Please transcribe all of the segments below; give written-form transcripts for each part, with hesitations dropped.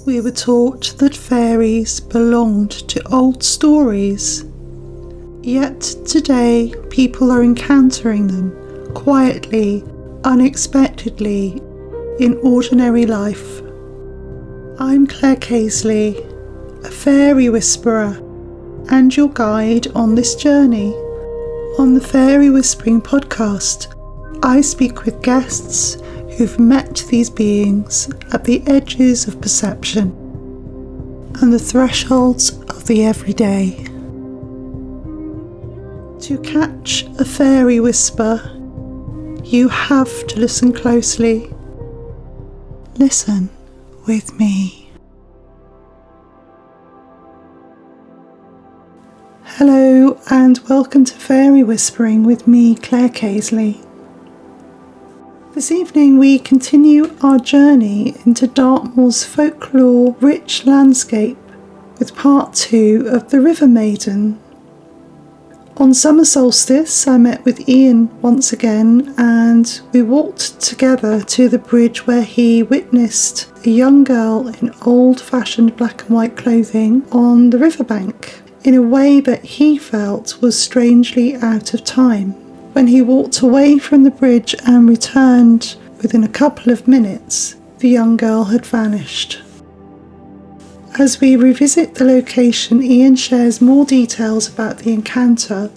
We were taught that fairies belonged to old stories. Yet today people are encountering them quietly, unexpectedly, in ordinary life. I'm Claire Casely, a fairy whisperer and your guide on this journey. On the Fairy Whispering podcast, I speak with guests who've met these beings at the edges of perception and the thresholds of the everyday. To catch a fairy whisper, you have to listen closely. Listen with me. Hello and welcome to Fairy Whispering with me, Claire Casely. This evening we continue our journey into Dartmoor's folklore-rich landscape with part 2 of the River Maiden. On Summer Solstice I met with Ian once again and we walked together to the bridge where he witnessed a young girl in old-fashioned black and white clothing on the riverbank in a way that he felt was strangely out of time. When he walked away from the bridge and returned within a couple of minutes, the young girl had vanished. As we revisit the location, Ian shares more details about the encounter,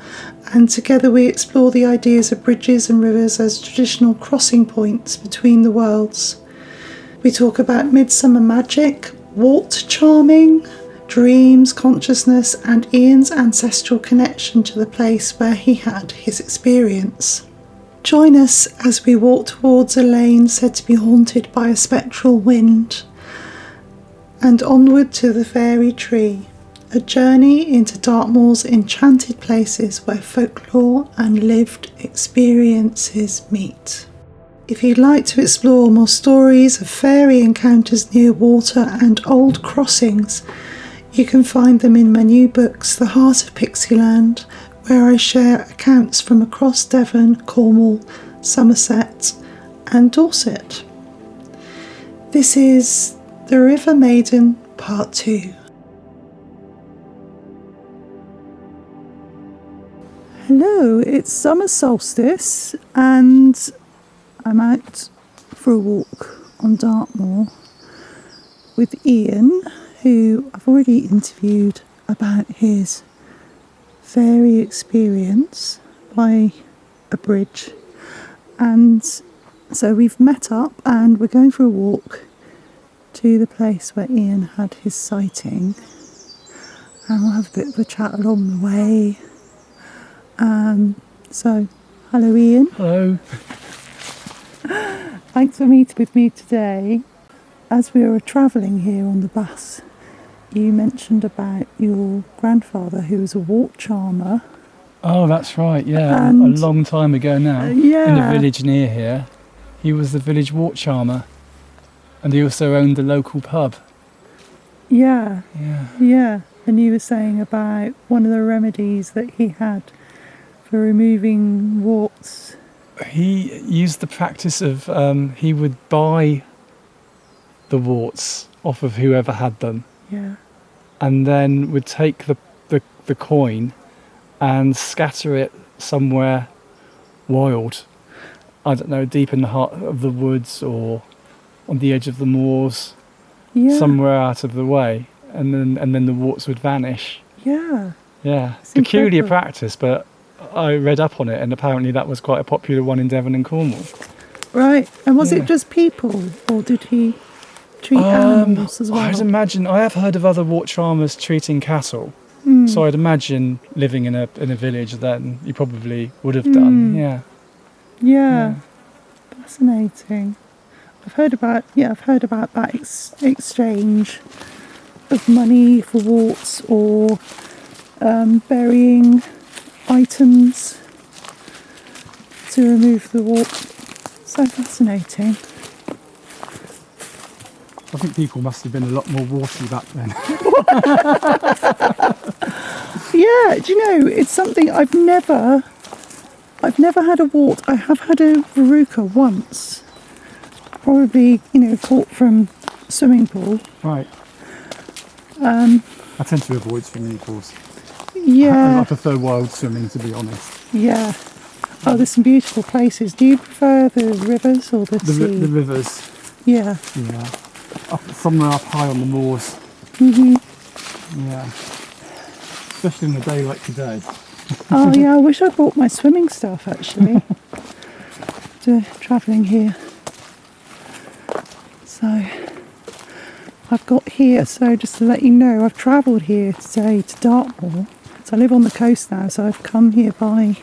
and together we explore the ideas of bridges and rivers as traditional crossing points between the worlds. We talk about midsummer magic, wart charming, dreams, consciousness, and Ian's ancestral connection to the place where he had his experience. Join us as we walk towards a lane said to be haunted by a spectral wind, and onward to the fairy tree, a journey into Dartmoor's enchanted places where folklore and lived experiences meet. If you'd like to explore more stories of fairy encounters near water and old crossings, you can find them in my new books, The Heart of Pixieland, where I share accounts from across Devon, Cornwall, Somerset and Dorset. This is The River Maiden, Part 2. Hello, it's Summer Solstice and I'm out for a walk on Dartmoor with Ian, who I've already interviewed about his fairy experience by a bridge. And so we've met up and we're going for a walk to the place where Ian had his sighting. And we'll have a bit of a chat along the way. So, hello Ian. Hello. Thanks for meeting with me today. As we were travelling here on the bus, you mentioned about your grandfather who was a wart charmer. Oh, that's right, yeah. And a long time ago now. In a village near here. He was the village wart charmer. And he also owned the local pub. Yeah. Yeah. And you were saying about one of the remedies that he had for removing warts. He used the practice of, he would buy the warts off of whoever had them. Yeah. And then would take the coin and scatter it somewhere wild. I don't know, deep in the heart of the woods or on the edge of the moors, somewhere out of the way, and then the warts would vanish. Yeah. Yeah. It's Peculiar incredible. practice, but I read up on it and apparently that was quite a popular one in Devon and Cornwall. Right. And was it just people or did he treat animals as well? I'd imagine, I have heard of other wart charmers treating cattle. So I'd imagine living in a village then you probably would have done. Yeah. Fascinating. I've heard about that exchange of money for warts or burying items to remove the wart. So fascinating. I think people must have been a lot more warty back then. Yeah, do you know, it's something I've never had a wart. I have had a verruca once. Probably, caught from swimming pool. Right. Um, I tend to avoid swimming pools. I yeah, prefer wild swimming, to be honest. yeah. Oh, there's some beautiful places. Do you prefer the rivers or the sea? The rivers, Yeah. yeah. Somewhere up high on the moors. Hmm. Yeah. Especially in a day like today. Oh, yeah, I wish I brought my swimming stuff, actually, to travelling here. So, I've got here, so just to let you know, I've travelled here today to Dartmoor. So I live on the coast now, so I've come here by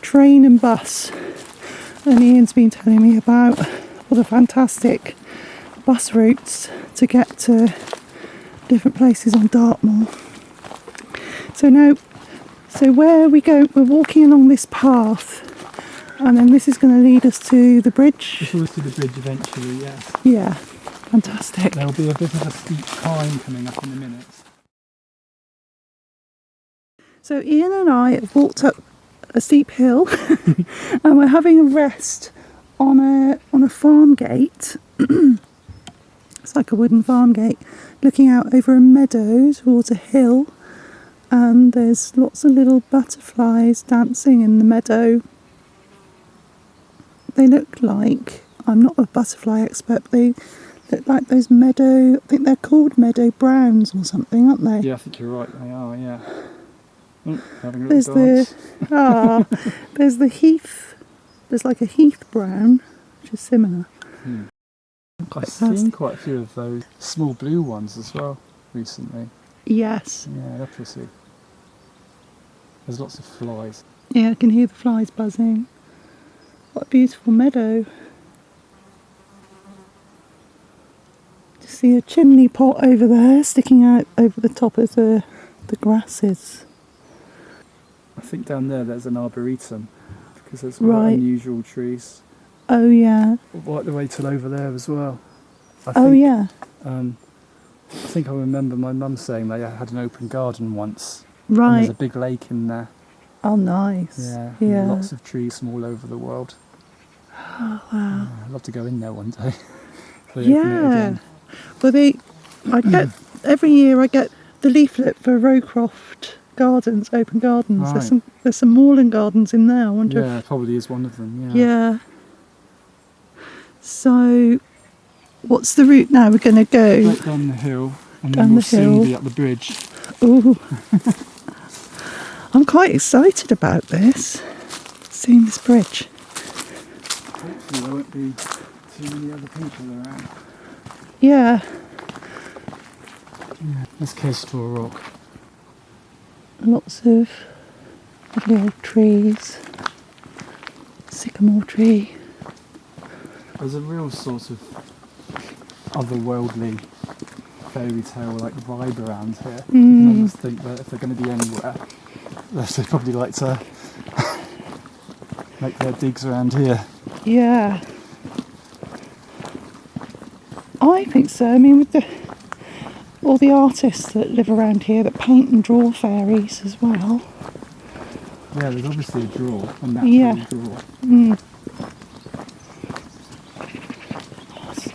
train and bus. And Ian's been telling me about all the fantastic bus routes to get to different places on Dartmoor. So where we go, we're walking along this path, and then this is going to lead us to the bridge. This will lead to the bridge eventually, yes. Yeah, fantastic. There'll be a bit of a steep climb coming up in a minute. So Ian and I have walked up a steep hill, and we're having a rest on a farm gate. It's like a wooden farm gate, looking out over a meadow towards a hill. And there's lots of little butterflies dancing in the meadow. They look like, I'm not a butterfly expert, but they look like those meadow, I think they're called meadow browns or something, aren't they? Yeah, I think you're right, they are, yeah. Having a There's little dance. there's the heath, there's like a heath brown, which is similar. I've seen quite a few of those small blue ones as well recently. Yes. Yeah, leprosy. There's lots of flies. Yeah, I can hear the flies buzzing. What a beautiful meadow. Just see a chimney pot over there sticking out over the top of the grasses. I think down there's an arboretum because there's quite Right. unusual trees. Oh yeah. Right the way till over there as well. Oh yeah. I think I remember my mum saying they had an open garden once. Right. And there's a big lake in there. Oh nice. Yeah. Yeah. And lots of trees from all over the world. Oh wow. I'd love to go in there one day. If they open it Yeah. again. Well, every year I get the leaflet for Rowcroft Gardens, open gardens. Right. There's some moorland gardens in there. I wonder Yeah, probably is one of them. if. Yeah. Yeah. So, what's the route now? We're going to go. Straight down the hill, and Down then we'll the soon hill. be up the bridge. Ooh. I'm quite excited about this. Seeing this bridge. Hopefully there won't be too many other people around. Yeah. Yeah. Let's close to a rock. Lots of lovely old trees. Sycamore tree. There's a real sort of otherworldly fairy tale like vibe around here. And I just think that if they're going to be anywhere, they probably like to make their digs around here. Yeah. I think so. I mean, with all the artists that live around here that paint and draw fairies as well. Yeah, there's obviously a draw, a natural draw. Mm.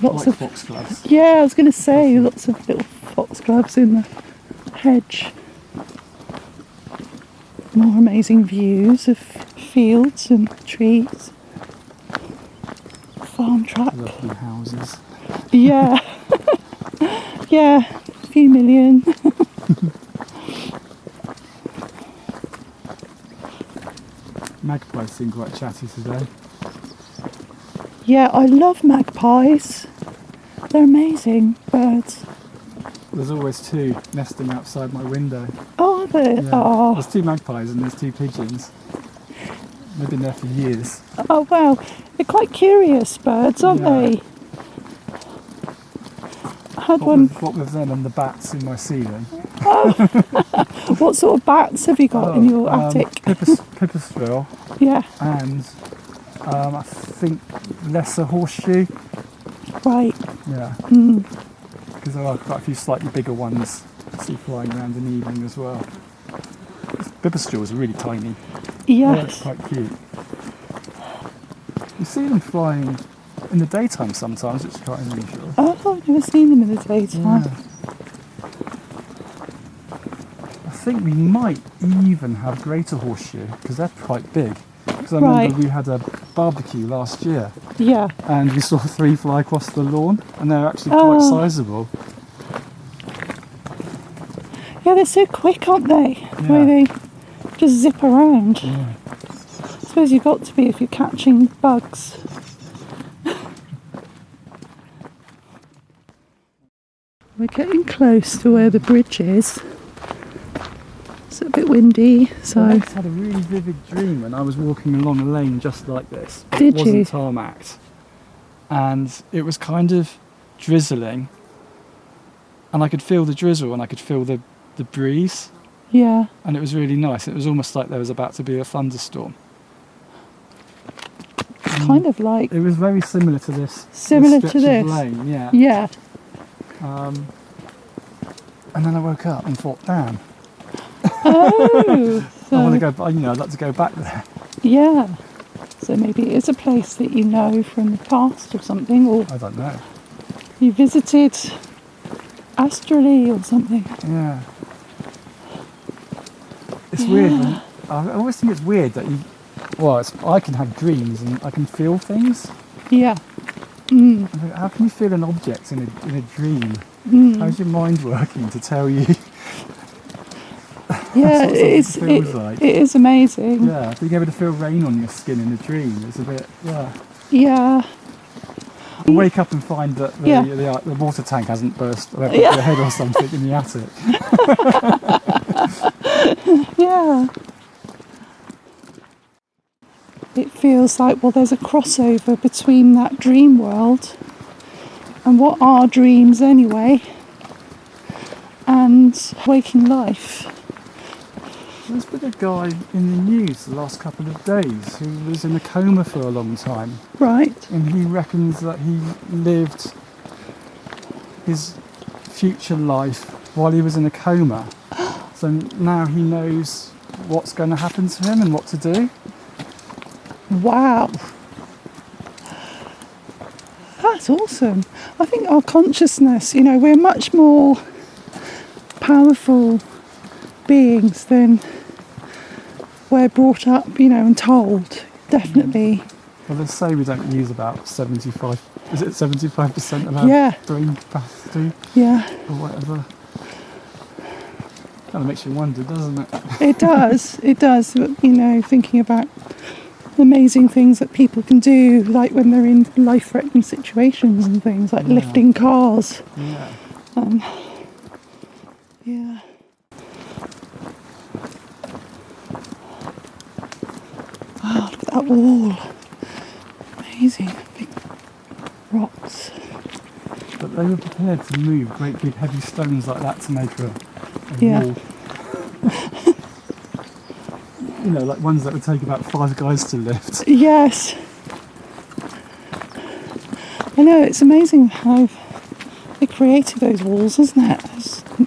Lots Like of foxgloves. Yeah, I was going to say lots of little foxgloves in the hedge. More amazing views of fields and trees. Farm truck. Lovely houses. Yeah. Yeah, a few million. Magpies seem quite chatty today. Yeah, I love magpies. They're amazing birds. There's always two nesting outside my window. Oh, are they? Yeah. Oh. There's two magpies and there's two pigeons. They've been there for years. Oh, wow. They're quite curious birds, aren't they? I had one. What with them and the bats in my ceiling? What sort of bats have you got in your attic? Pipistrelle Yeah, and I think lesser horseshoe. right. Yeah. Mm. Because there are quite a few slightly bigger ones I see flying around in the evening as well. Pipistrelles are really tiny. Yes. They're quite cute. You see them flying in the daytime sometimes, which is quite unusual. Oh, I've never seen them in the daytime. Yeah. I think we might even have greater horseshoe because they're quite big. Because I remember we had a barbecue last year Yeah. and we saw 3 fly across the lawn, and they're actually quite sizable. Yeah, they're so quick, aren't they? The way they just zip around. Yeah. I suppose you've got to be if you're catching bugs. We're getting close to where the bridge is. It's a bit windy, so... I once had a really vivid dream when I was walking along a lane just like this. Did it wasn't you? tarmacked. And it was kind of drizzling. And I could feel the drizzle and I could feel the breeze. Yeah. And it was really nice. It was almost like there was about to be a thunderstorm. It's kind of like... It was very similar to this. Similar this to stretch of this? lane, yeah. Yeah. And then I woke up and thought, damn, Oh! I want to So, go, I'd like to go back there. yeah. So maybe it is a place that you know from the past or something, or I don't know. you visited astrally or something. Yeah. It's weird. I always think it's weird that I can have dreams and I can feel things. Yeah. I think, how can you feel an object in a dream? How's your mind working to tell you? Yeah, That's what it feels like. it is amazing. Yeah, being able to feel rain on your skin in a dream is a bit, yeah. Yeah. You wake up and find that the water tank hasn't burst over your head or something in the attic. Yeah. It feels like, well, there's a crossover between that dream world and what are dreams anyway, and waking life. There's been a guy in the news the last couple of days who was in a coma for a long time. Right. And he reckons that he lived his future life while he was in a coma. So now he knows what's going to happen to him and what to do. Wow. That's awesome. I think our consciousness, we're much more powerful beings than we're brought up, and told. Definitely. Well, they say we don't use about 75% of our brain capacity? Yeah. Or whatever. Kind of makes you wonder, doesn't it? It does. Thinking about amazing things that people can do, like when they're in life-threatening situations and things, like lifting cars. Yeah. Yeah. Oh, look at that wall. Amazing. Big rocks. But they were prepared to move great big heavy stones like that to make a wall. Like ones that would take about 5 guys to lift. Yes. I know, it's amazing how they created those walls, isn't it?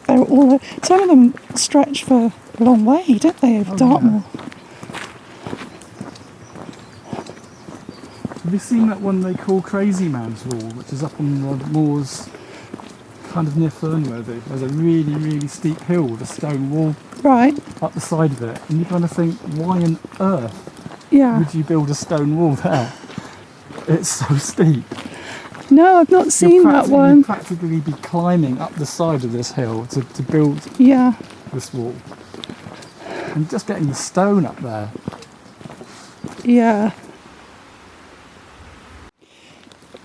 They're all, some of them stretch for a long way, don't they, over Dartmoor? Yeah. Have you seen that one they call Crazy Man's Wall, which is up on the moors, kind of near Fernworthy? There's a really, really steep hill with a stone wall up the side of it, and you kind of think, why on earth would you build a stone wall there? It's so steep. No, I've not seen that one. You'd practically be climbing up the side of this hill to build this wall. And just getting the stone up there. Yeah.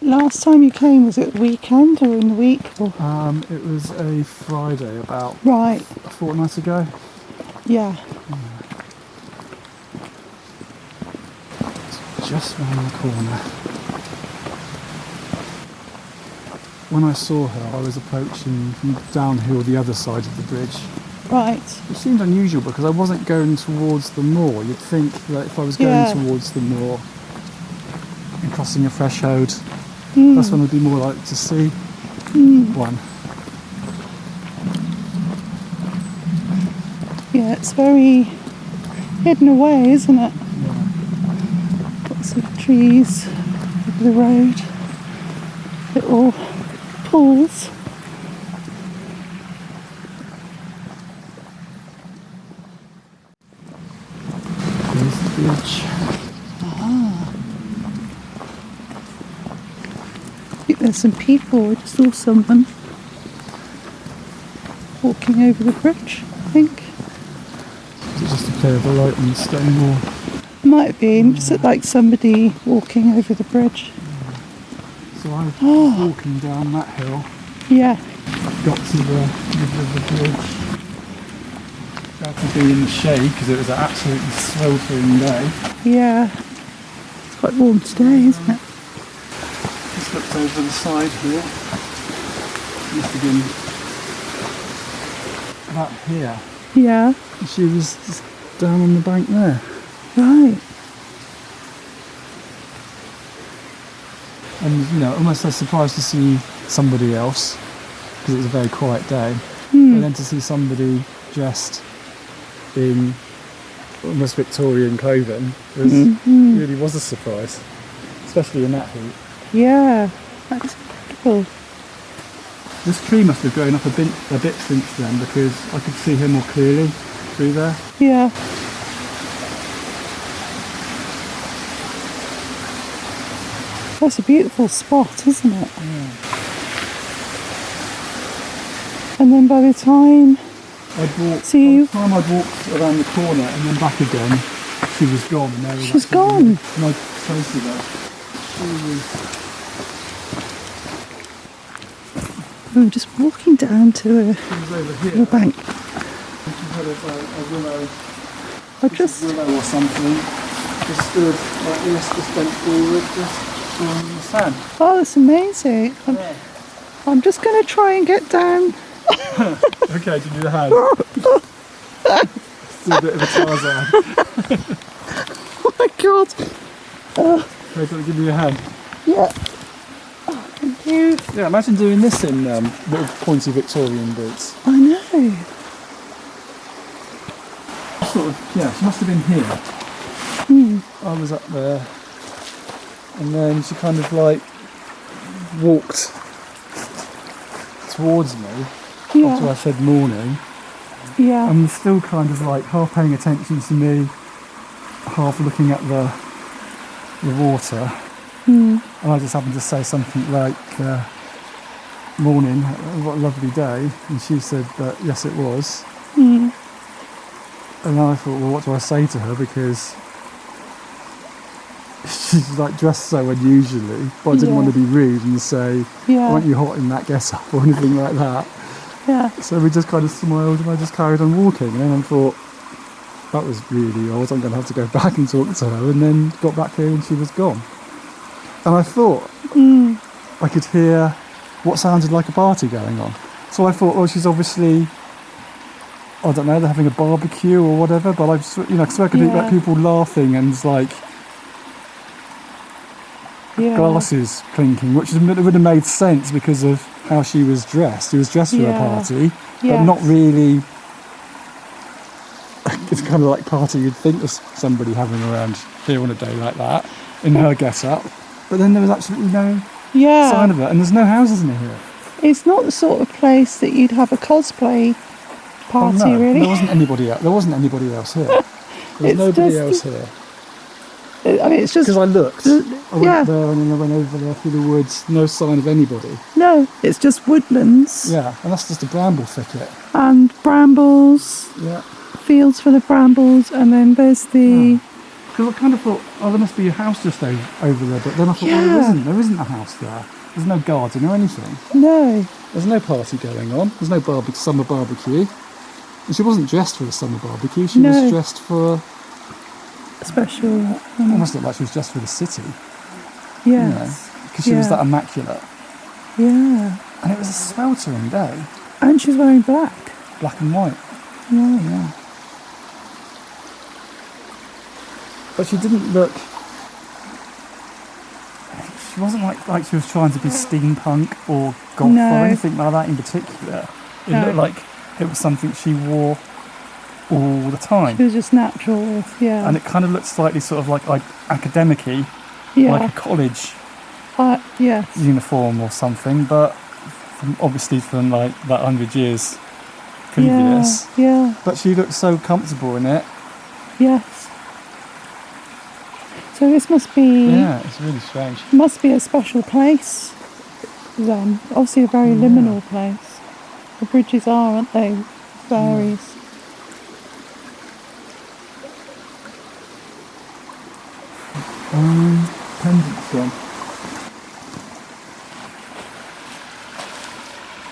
Last time you came, was it weekend or in the week? Or? It was a Friday, about a fortnight ago. Yeah. It's just round the corner. When I saw her, I was approaching downhill the other side of the bridge. Right. It seemed unusual because I wasn't going towards the moor. You'd think that if I was going towards the moor and crossing a threshold, that's when I'd be more likely to see one. Yeah, it's very hidden away, isn't it? Yeah. Lots of trees over the road. little pools. There's the bridge. I think there's some people. I just saw someone walking over the bridge, I think. Is it just a pair of a light on the stone wall? Might have been, just looked like somebody walking over the bridge. So I was walking down that hill, Yeah, got to the middle of the bridge. Had to be in the shade because it was an absolutely sweltering day. yeah. It's quite warm today, isn't it? Just looked over the side here. Must have been about here. Yeah, And she was just down on the bank there. right. And almost I was surprised to see somebody else because it was a very quiet day. Hmm. And then to see somebody dressed in almost Victorian clothing really was a surprise, especially in that heat. Yeah, that's incredible. This tree must have grown up a bit since then because I could see her more clearly through there. Yeah. That's a beautiful spot, isn't it? Yeah. And then by the time I'd walked, So by you- the time I'd walked around the corner and then back again, she was gone. And there was She's actually gone? No trace of her. I'm just walking down to She was over the here. bank. She had a willow, I just, willow or something. Just stood like this, just bent forward, just drawing in the sand. oh, that's amazing. Yeah. I'm just going to try and get down. Okay, do you do the hand? Still a bit of a Tarzan. Oh my God. Okay, do you give me your hand? Yeah. Oh, thank you. Yeah, imagine doing this in little pointy Victorian boots. I know. Sort of, yeah, she must have been here. I was up there, and then she kind of like walked towards me after Yeah. I said morning, Yeah. and was still kind of like half paying attention to me, half looking at the water. And I just happened to say something like, morning, what a lovely day, and she said that yes it was. And I thought, well, what do I say to her, because she's like dressed so unusually, but I didn't want to be rude and say, Yeah. aren't you hot in that get up or anything like that. Yeah. So we just kind of smiled and I just carried on walking, and then I thought, that was really odd, I'm going to have to go back and talk to her, and then got back here and she was gone. And I thought I could hear what sounded like a party going on. So I thought, well, she's obviously, I don't know, they're having a barbecue or whatever, but I just, because I could hear like people laughing and like Yeah. glasses clinking, which would have made sense because of how she was dressed. She was dressed for a party, but Yes. not really. It's kind of like party you'd think of somebody having around here on a day like that, in her get-up. But then there was absolutely no Yeah. sign of it, and there's no houses near here. It's not the sort of place that you'd have a cosplay party, Oh, no, really. there wasn't anybody else. There wasn't anybody else here. There was It's nobody just- else here. I mean, it's just Because I looked, I went yeah. there and then I went over there through the woods. No sign of anybody. no, it's just woodlands Yeah, and that's just a bramble thicket. and brambles, Yeah. fields full of brambles, and then there's the Because I kind of thought, oh, there must be a house just over there. But then I thought, well, Yeah. there isn't a house there. There's no garden or anything. no. There's no party going on. There's no summer barbecue. And she wasn't dressed for a summer barbecue. She No. was dressed for, Special. almost looked like she was dressed for the city. Yes. Because she was Yeah. that immaculate. Yeah. And it was a sweltering day. And she's wearing black. Black and white. Right. Yeah. But she didn't look. She wasn't like she was trying to be steampunk or goth No. or anything like that in particular. It No. looked like it was something she wore all the time. It was just natural. Yeah. And it kind of looked slightly sort of like academic-y, yeah. like a college Yes. uniform or something, but obviously from like that 100 years previous. Yeah. But she looked so comfortable in it. Yes. So this must be. Yeah, it's really strange. Must be a special place. Then, obviously, a very liminal place. The bridges are, aren't they? Fairies. Pendants on.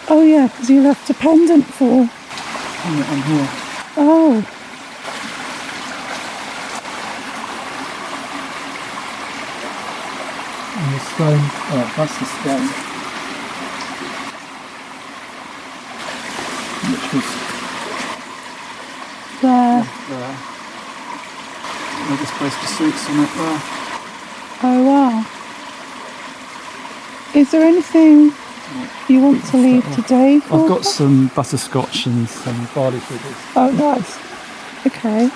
Oh yeah, because you left a pendant for. Yeah, on here. Oh. And the stone. Oh, that's the stone. Which was There. there. They're just supposed to suit some up there. Oh wow. Is there anything you want to leave today for? I've got some butterscotch and some barley sugars. Oh nice. Okay.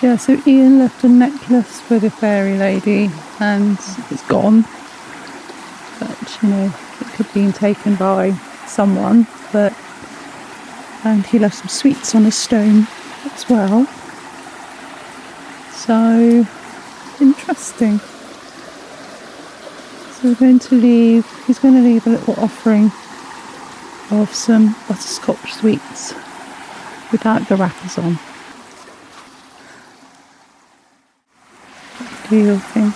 Yeah, so Ian left a necklace for the fairy lady and it's gone. But, you know, it could have been taken by someone, and he left some sweets on a stone as well. So, interesting. So he's going to leave a little offering of some butterscotch sweets without the wrappers on. What do you think?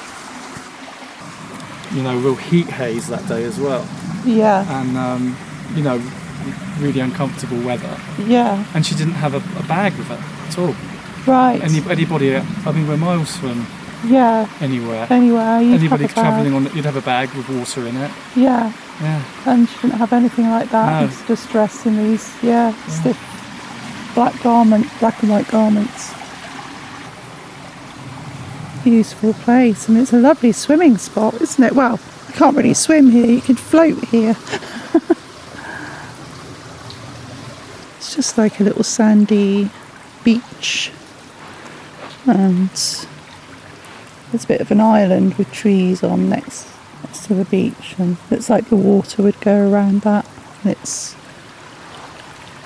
You know, real heat haze that day as well. Yeah. And, you know, really uncomfortable weather. Yeah. And she didn't have a bag with her at all. Right. Anybody, I mean, we're miles from anywhere. Anybody travelling on it, you'd have a bag with water in it. Yeah. Yeah. And she didn't have anything like that. No. It's just dressed in these, stiff black and white garments. Beautiful place, and it's a lovely swimming spot, isn't it? Well, you can't really swim here, you could float here. It's just like a little sandy beach, and there's a bit of an island with trees on next to the beach, and it's like the water would go around that, and it's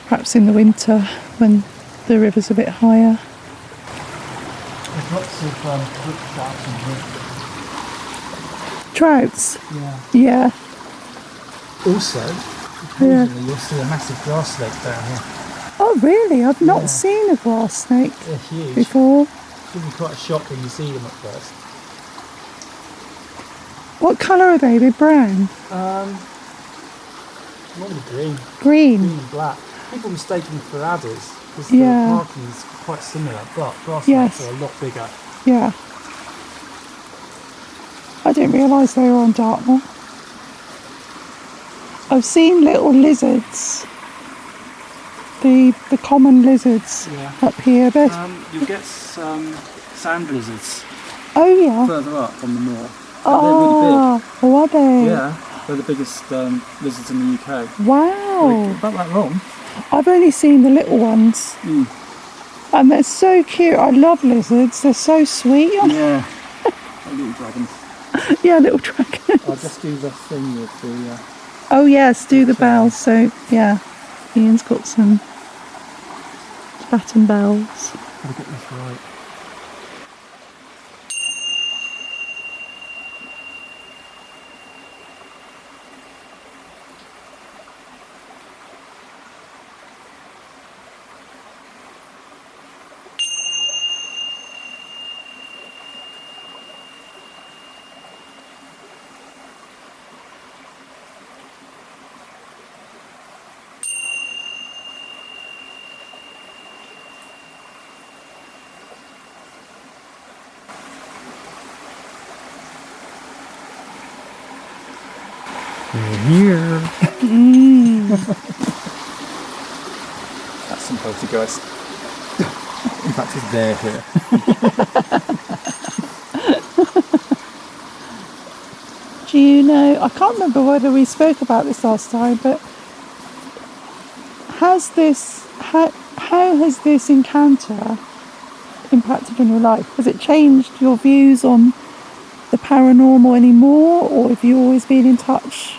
perhaps in the winter when the river's a bit higher. There's lots of brook trouts in here. Trouts? Yeah. Yeah. Also, occasionally you'll see a massive grass snake down here. Oh really? I've not seen a grass snake They're huge. before. It's going to be quite a shock when you see them at first. What colour are they? They're brown? Normally green. Green? Green and black. People mistake them for adders because the marking's quite similar, but grass snakes are a lot bigger. Yeah. I didn't realise they were on Dartmoor. I've seen little lizards. The common lizards up here. But You'll get some sand lizards oh yeah. further up on the moor. Oh, they're really big. Oh, are they? Yeah, they're the biggest lizards in the UK. Wow. They're about that long. I've only seen the little ones. And they're so cute. I love lizards. They're so sweet. Yeah. Little dragons. Yeah, little dragons. I'll just do the thing with the... Oh yes, do the bells. So yeah, Ian's got some Tibetan bells. Gotta get this right. Here. That's some poltergeist. In fact, it's there here. Do you know, I can't remember whether we spoke about this last time, but how has this encounter impacted on your life? Has it changed your views on the paranormal anymore, or have you always been in touch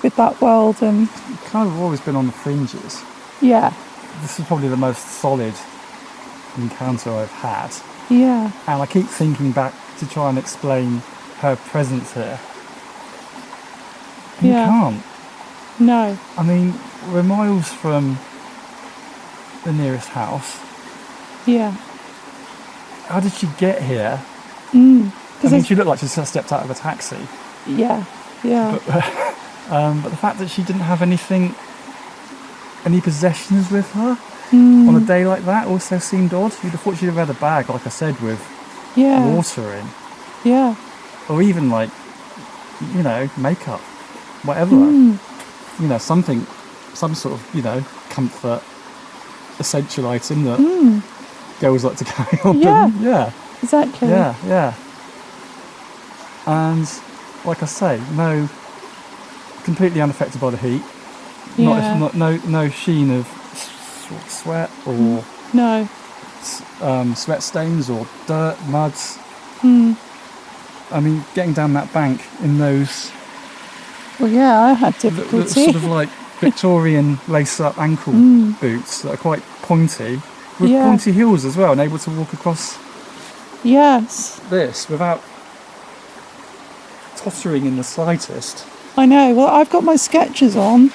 with that world? And Kind of always been on the fringes. yeah, This is probably the most solid encounter I've had. yeah, And I keep thinking back to try and explain her presence here. You Yeah. can't. no, I mean, we're miles from the nearest house. yeah. How did she get here? I 'Cause mean, she looked like she just stepped out of a taxi. yeah, yeah, But the fact that she didn't have any possessions with her on a day like that also seemed odd. You'd have thought she'd have had a bag, like I said, with yeah, water in. yeah, Or even like, makeup, whatever. Something, some sort of, comfort, essential item that girls like to carry on. Yeah. Yeah. exactly. Yeah. And like I say, completely unaffected by the heat. Yeah. No sheen of sweat or No. sweat stains or dirt, muds. I mean, getting down that bank in those Well, yeah, I had the difficulty. sort of like Victorian lace-up ankle boots that are quite pointy, with Yeah. pointy heels as well, and able to walk across Yes, this without tottering in the slightest. I know. Well, I've got my Skechers on,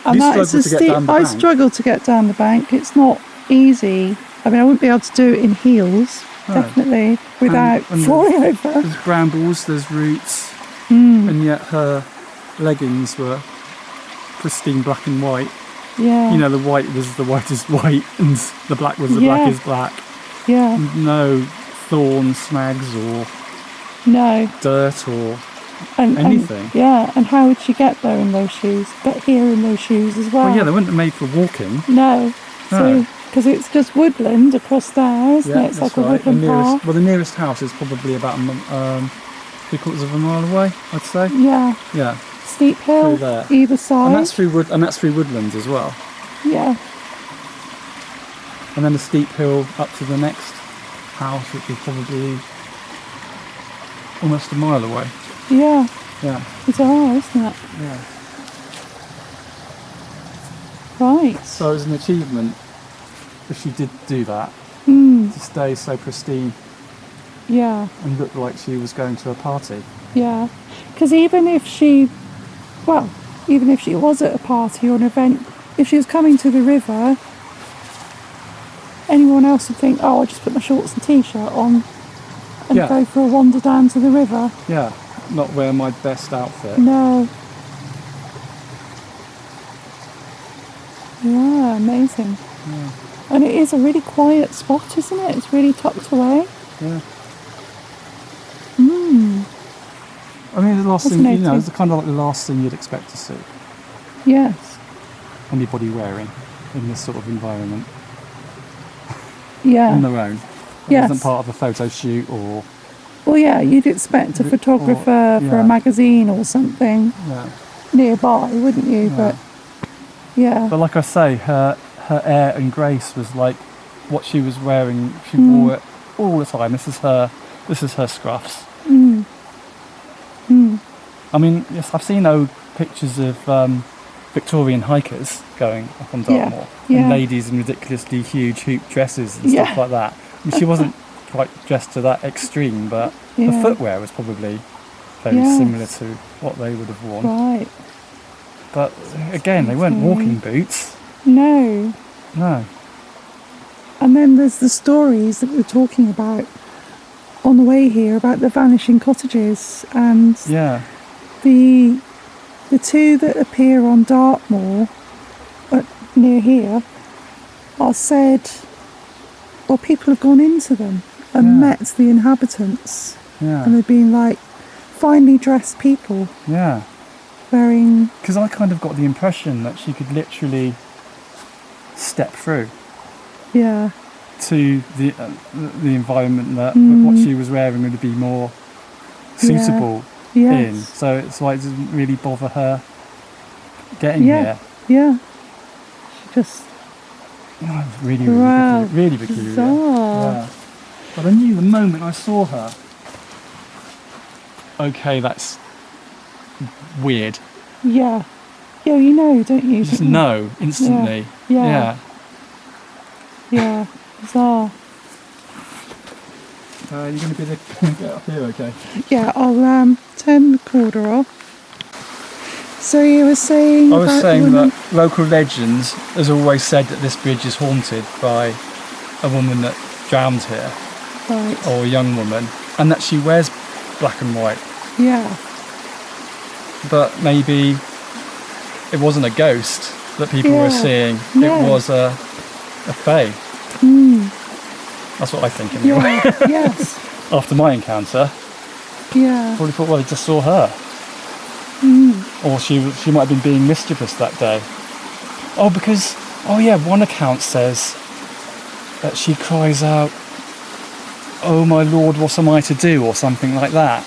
and You that is struggle to get down the I bank. struggle to get down the bank. It's not easy. I mean, I wouldn't be able to do it in heels, No. definitely, without And falling over. There's brambles, there's roots, and yet her leggings were pristine black and white. Yeah. The white was the whitest white, and the black was the Yeah. blackest black. Yeah. No thorns, snags, or No. dirt, or And, anything. And how would she get there in those shoes? Get here in those shoes as well? Well, yeah, they weren't made for walking. No. So, No. because it's just woodland across there, isn't it? It's like a woodland path. The nearest house is probably about 3/4 of a mile away, I'd say. Yeah. Yeah, Steep hill, through there. either side. and that's through woodlands as well. Yeah. And then a steep hill up to the next house, which is probably almost a mile away. Yeah. Yeah, Bizarre, isn't it? yeah. Right. So it was an achievement if she did do that, Mm. to stay so pristine Yeah. and look like she was going to a party. Yeah. Because even if she was at a party or an event, if she was coming to the river, anyone else would think, oh, I'll just put my shorts and t-shirt on and Yeah. go for a wander down to the river. Yeah, not wear my best outfit. No. Yeah, amazing. Yeah. And it is a really quiet spot, isn't it? It's really tucked away. Yeah. Mm. I mean, the last thing, Fascinating. it's kind of like the last thing you'd expect to see Yes. anybody wearing in this sort of environment Yeah. on their own. It Yes. wasn't part of a photo shoot or, Well, yeah, you'd expect a Or- photographer for yeah. a magazine or something yeah. nearby, wouldn't you? Yeah. But yeah. But like I say, her air and grace was like what she was wearing. She wore it all the time. This is her scruffs. I mean, yes, I've seen old pictures of Victorian hikers going up on Dartmoor, Yeah. and ladies in ridiculously huge hoop dresses and Yeah. stuff like that. I mean, she wasn't quite dressed to that extreme, but the Yeah. footwear was probably very Yes. similar to what they would have worn. Right. But again, they weren't walking boots. No. No. And then there's the stories that we were talking about on the way here about the vanishing cottages, and Yeah. the two that appear on Dartmoor near here are said, or people have gone into them and Yeah. met the inhabitants, Yeah. and they've been like finely dressed people Yeah. wearing. Because I kind of got the impression that she could literally step through Yeah. to the environment that what she was wearing would be more suitable Yes. in. So it's like it doesn't really bother her getting Yeah. here. Yeah. She just. Oh, really, Wow. really peculiar. Bizarre. Yeah. But I knew the moment I saw her okay, that's weird. Yeah. Yeah, you know, don't you? You just know instantly. Yeah. Yeah. Bizarre. You're going to be able to get up here, okay? Yeah, I'll turn the recorder off. So you were saying I was about saying the woman... that local legends has always said that this bridge is haunted by a woman that drowned here, Right. or a young woman, and that she wears black and white. Yeah. But maybe it wasn't a ghost that people were seeing. No. It was a fae. That's what I think anyway. Yeah. Yes. After my encounter, Yeah. probably thought, well, they just saw her. Or she might have been being mischievous that day. Oh yeah, one account says that she cries out, "Oh my lord, what am I to do?" or something like that,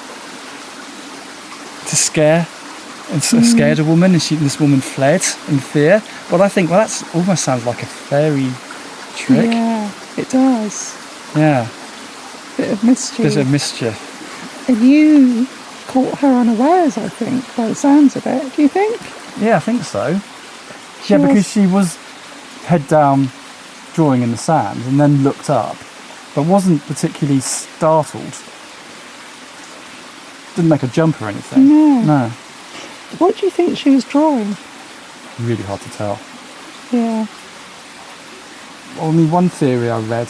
to scare, and scared a woman, and this woman fled in fear. But I think, well, that almost sounds like a fairy trick. Yeah, it does. Yeah. Bit of mischief. Bit of mischief. And you caught her unawares, I think, by the sounds of it. Do you think? Yeah, I think so. Yeah, because she was head down drawing in the sand and then looked up, but wasn't particularly startled. Didn't make a jump or anything. No. What do you think she was drawing? Really hard to tell. Yeah. Only one theory I read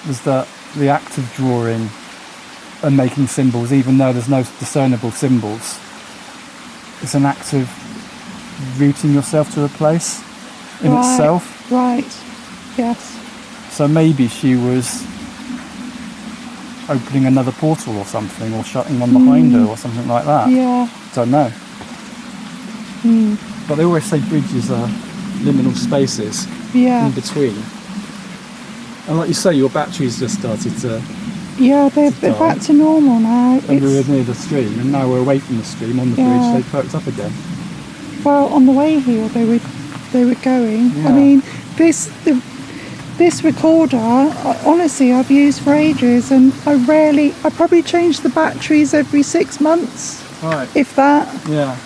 was that the act of drawing and making symbols, even though there's no discernible symbols, is an act of rooting yourself to a place in itself. Right. Yes. So maybe she was opening another portal or something, or shutting one behind her or something like that. Yeah. Don't know. But they always say bridges are liminal spaces in between. And like you say, your batteries just started to... Yeah, they're back to normal now. And we were near the stream, and now we're away from the stream on the bridge, they perked up again. Well, on the way here they were going. Yeah. I mean, this recorder, honestly, I've used for ages, and I probably change the batteries every 6 months, right, if that. Yeah.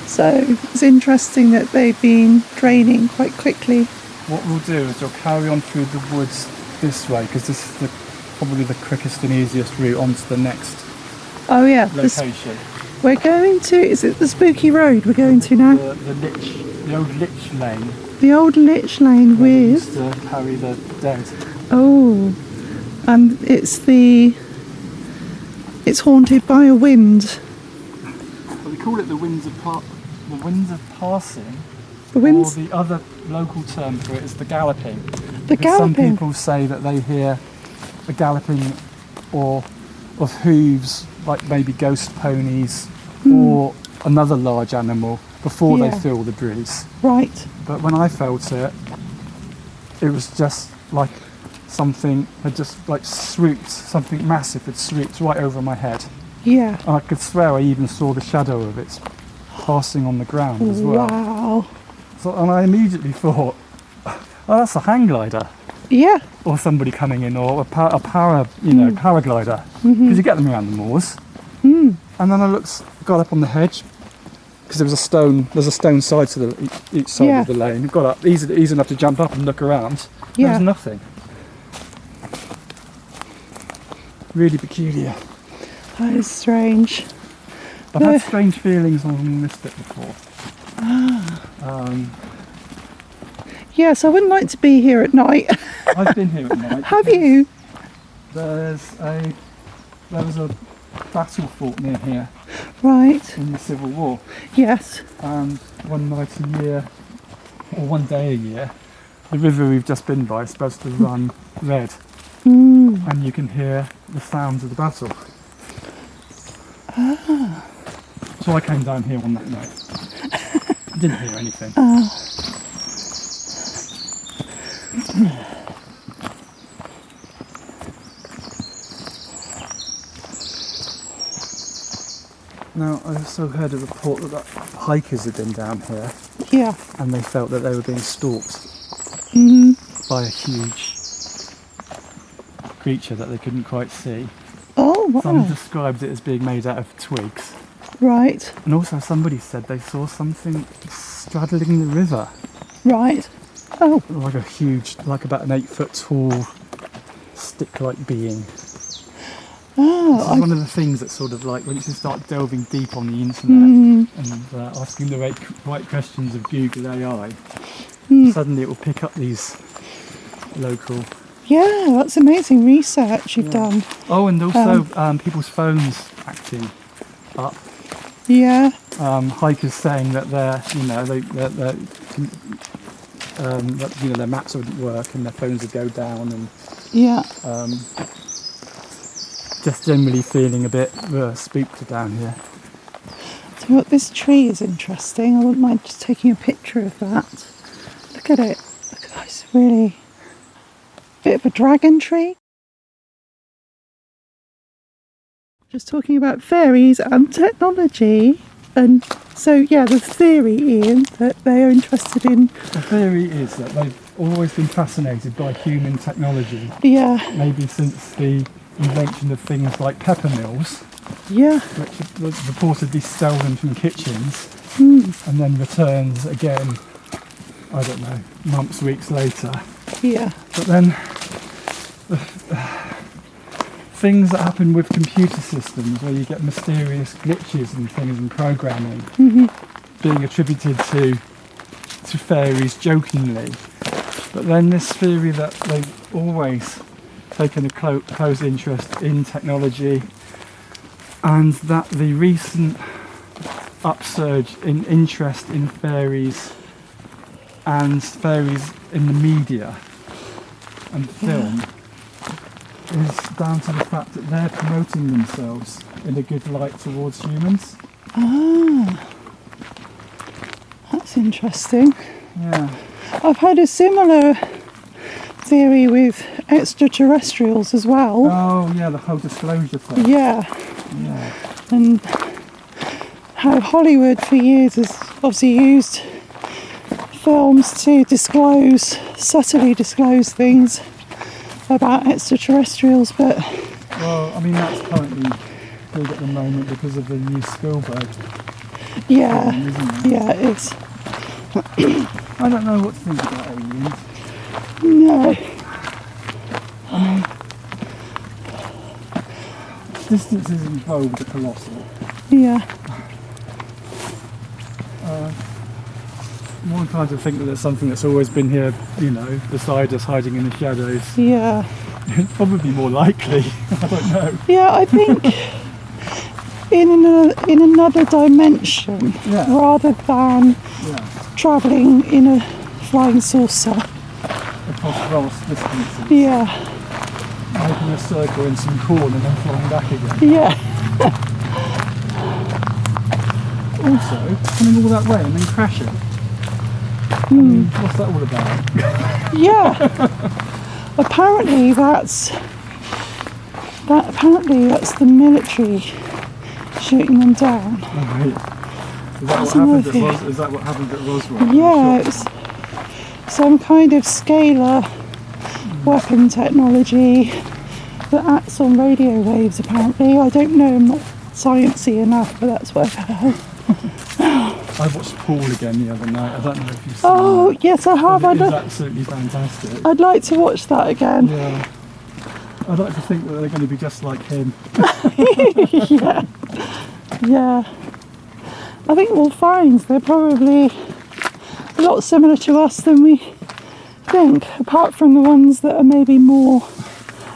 So it's interesting that they've been draining quite quickly. What we'll do is we'll carry on through the woods this way, because this is probably the quickest and easiest route onto the next location. We're going to, is it the Spooky Road we're going to now? The old Lich Lane. The old Lich Lane where they used to carry the dead. Oh, and it's haunted by a wind. Well, we call it the winds of passing. The winds? Or the other local term for it is the galloping. The galloping? Some people say that they hear the galloping or of hooves, like maybe ghost ponies or another large animal, before they feel the breeze. Right. But when I felt it, it was just like something had just like swooped, something massive had swooped right over my head. Yeah. And I could swear I even saw the shadow of it passing on the ground as well. Wow. So, and I immediately thought, oh, that's a hang glider. Yeah. Or somebody coming in, or a paraglider. Because you get them around the moors. And then I got up on the hedge, because there's a stone side to each side of the lane. Got up, easy enough to jump up and look around. Yeah. There was nothing. Really peculiar. That is strange. I've had strange feelings on this bit before. Yes, I wouldn't like to be here at night. I've been here at night. Have you? There was a battle fought near here. Right. In the Civil War. Yes. And one night a year, or one day a year, the river we've just been by is supposed to run red. And you can hear the sounds of the battle. So I came down here on that night. I didn't hear anything. Now, I also heard a report that hikers had been down here. Yeah. And they felt that they were being stalked by a huge creature that they couldn't quite see. Oh, Some wow. described it as being made out of twigs. Right, And also somebody said they saw something straddling the river. right. Oh, Like a huge, like about an 8 foot tall stick-like being. This is one of the things that sort of like, when you start delving deep on the internet and asking the right questions of Google AI, suddenly it will pick up these local... yeah, that's amazing research you've done. Oh, and also people's phones acting up. Yeah, Hikers saying that their maps wouldn't work and their phones would go down, and yeah. just generally feeling a bit spooked down here. So what, this tree is interesting. I wouldn't mind just taking a picture of that. Look at it. Look at that. It's really a bit of a dragon tree. Just talking about fairies and technology. And so, yeah, the theory, Ian, that they are interested in... The theory is that they've always been fascinated by human technology. Yeah, Maybe since the invention of things like pepper mills, yeah, which was reportedly stolen from kitchens and then returns again, I don't know, months, weeks later. yeah, But then things that happen with computer systems where you get mysterious glitches and things in programming being attributed to fairies jokingly. But then this theory that they've always taken a close interest in technology, and that the recent upsurge in interest in fairies and fairies in the media and film is down to the fact that they're promoting themselves in a good light towards humans. Ah, that's interesting. Yeah. I've had a similar theory with extraterrestrials as well. Oh yeah, the whole disclosure thing. Yeah, Yeah. and how Hollywood for years has obviously used films to subtly disclose things about extraterrestrials, but Well, I mean that's currently big at the moment because of the new Spielberg yeah, film, isn't it? yeah, it's I don't know what to think about aliens. no, I mean, distances involved are colossal. yeah, One kind of think that there's something that's always been here, beside us, hiding in the shadows. yeah, It's probably more likely. I don't know. yeah. I think in another dimension, Yeah. rather than Yeah. travelling in a flying saucer. Across vast distances. Yeah, Making a circle in some corn and then flying back again. yeah, Also, coming all that way and then crashing. I mean, what's that all about? yeah. Apparently that's the military shooting them down. Oh, right. Is that what happened at Roswell? Yeah, it's some kind of scalar weapon technology that acts on radio waves, apparently. I don't know, I'm not sciencey enough, but that's what I've heard. I watched Paul again the other night. I don't know if you've seen Oh, that. yes, I have. It is absolutely fantastic. I'd like to watch that again. Yeah. I'd like to think that they're going to be just like him. Yeah, yeah. I think we'll find they're probably a lot similar to us than we think, apart from the ones that are maybe more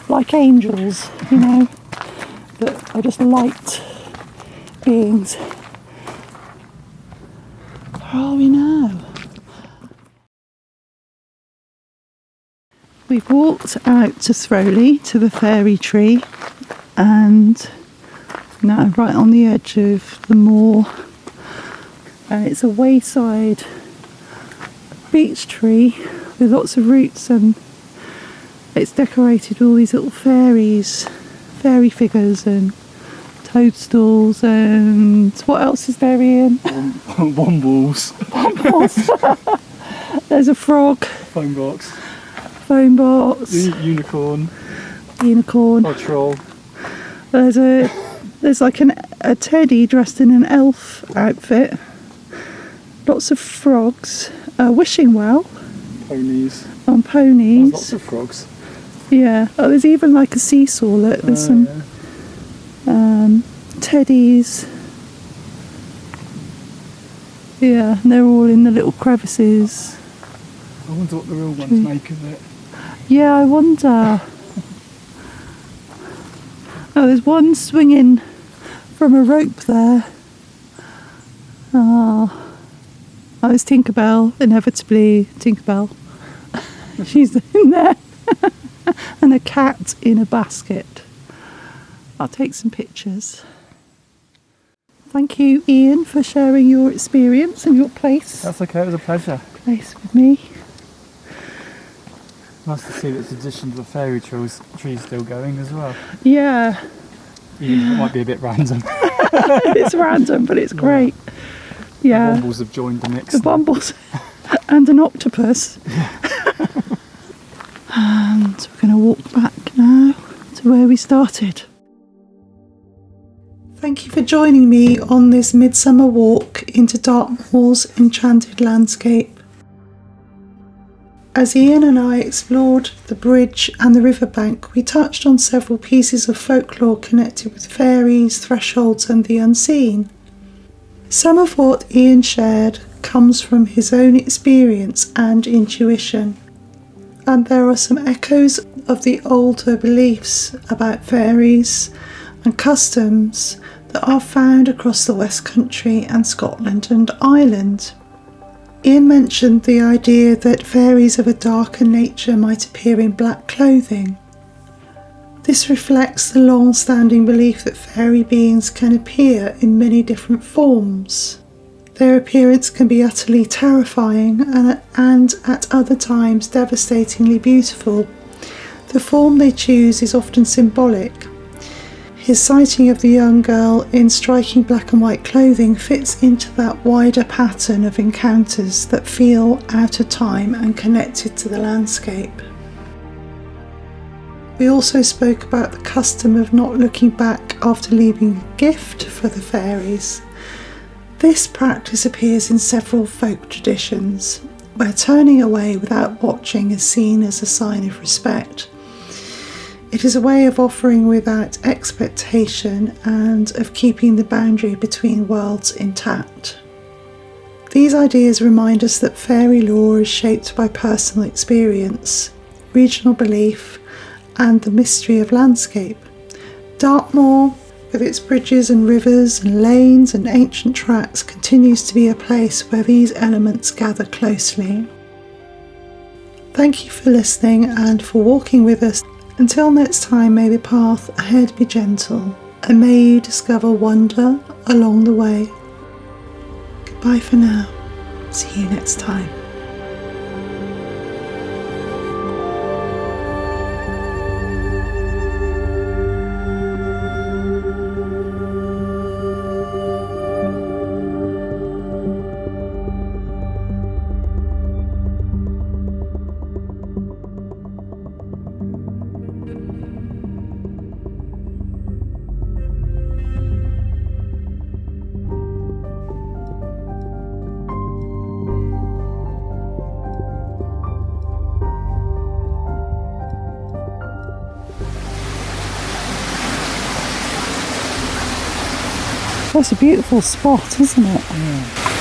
like angels, that are just light beings. Where are we now? We've walked out to Throwley to the fairy tree, and now right on the edge of the moor. It's a wayside beech tree with lots of roots, and it's decorated with all these little fairy figures and toadstools, and what else is there, Ian? Wombles. There's a frog, Phone box. phone box, Unicorn. unicorn. Or troll. There's like a teddy dressed in an elf outfit. Lots of frogs. A wishing well. Ponies. On ponies. There's lots of frogs. Yeah. Oh, there's even like a seesaw. Look, there's some teddies. Yeah, and they're all in the little crevices. I wonder what the real ones make of it. Yeah, I wonder. Oh, there's one swinging from a rope there. Oh, it's Tinkerbell, inevitably Tinkerbell. She's in there. And a cat in a basket. I'll take some pictures. Thank you, Ian, for sharing your experience and your place. That's okay, it was a pleasure. Place with me. Nice to see that the tradition of the fairy tree's still going as well. Yeah. Even it might be a bit random. It's random, but it's great. Yeah. The Wombles have joined the mix. The Wombles and an octopus. And we're going to walk back now to where we started. Thank you for joining me on this midsummer walk into Dartmoor's enchanted landscape. As Ian and I explored the bridge and the riverbank, we touched on several pieces of folklore connected with fairies, thresholds and the unseen. Some of what Ian shared comes from his own experience and intuition, and there are some echoes of the older beliefs about fairies and customs that are found across the West Country and Scotland and Ireland. Ian mentioned the idea that fairies of a darker nature might appear in black clothing. This reflects the long-standing belief that fairy beings can appear in many different forms. Their appearance can be utterly terrifying and at other times devastatingly beautiful. The form they choose is often symbolic. His sighting of the young girl in striking black and white clothing fits into that wider pattern of encounters that feel out of time and connected to the landscape. We also spoke about the custom of not looking back after leaving a gift for the fairies. This practice appears in several folk traditions, where turning away without watching is seen as a sign of respect. It is a way of offering without expectation and of keeping the boundary between worlds intact. These ideas remind us that fairy lore is shaped by personal experience, regional belief, and the mystery of landscape. Dartmoor, with its bridges and rivers and lanes and ancient tracks, continues to be a place where these elements gather closely. Thank you for listening and for walking with us. Until next time, may the path ahead be gentle, and may you discover wonder along the way. Goodbye for now. See you next time. That's a beautiful spot, isn't it? Yeah.